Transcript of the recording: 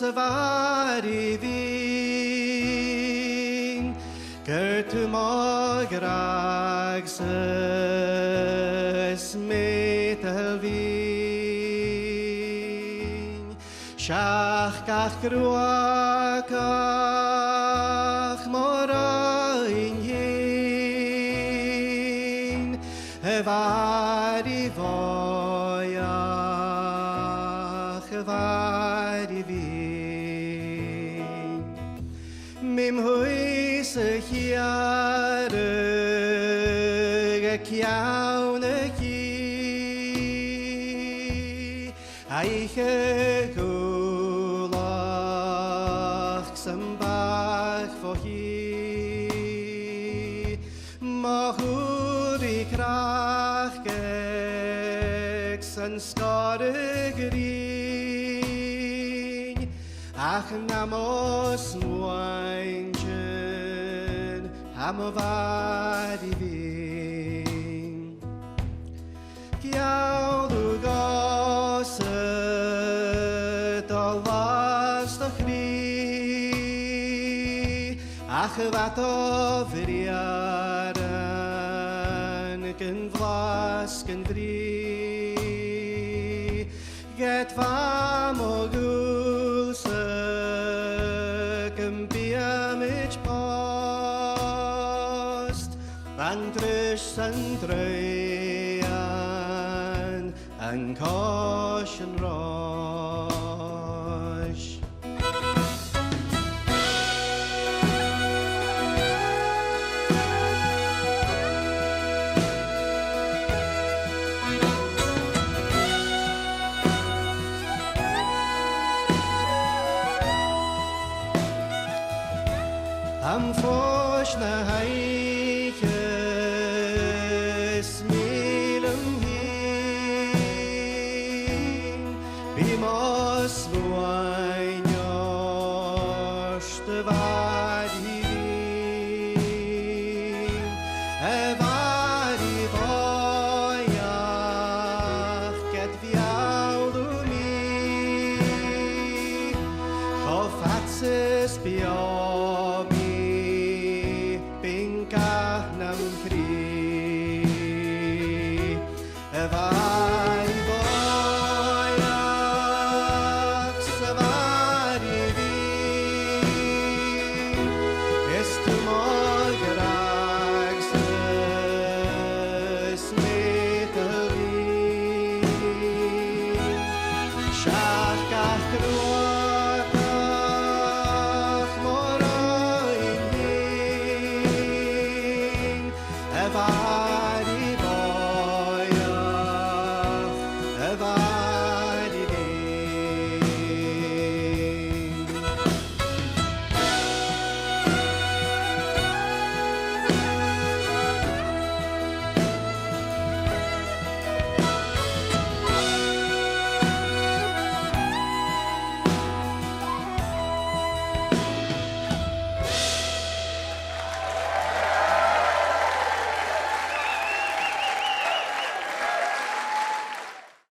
Mhàiri bhín, gur tú mágrach sa smétal bhín. Seach gach grúachach mar ein hín, Mhàiri bhóiach, Mhàiri bhín. Mim hui sa chiarug a ciauna chi, aiche gulach san bach fo hi, ma hwri crach geg san scorig rin, ach namos mwainjen am a Mhàiri bhín. Ciaulú gosa dal las do chrí, ach vat o vriaran gan vlas gan vrí, get vam o gulsa gan biamich post, van drish san drean an caution rosh. Am fosh na haiche smilum hin, bimos luainyosh de Mhàiri bhín. Mhàiri bhóiach get viaulú mi, cho fatsis biomi nam chrí. Mhàiri bhóiach sa Mhàiri bhín, is tú mágrach sa smétal bhín. Seach gach grúach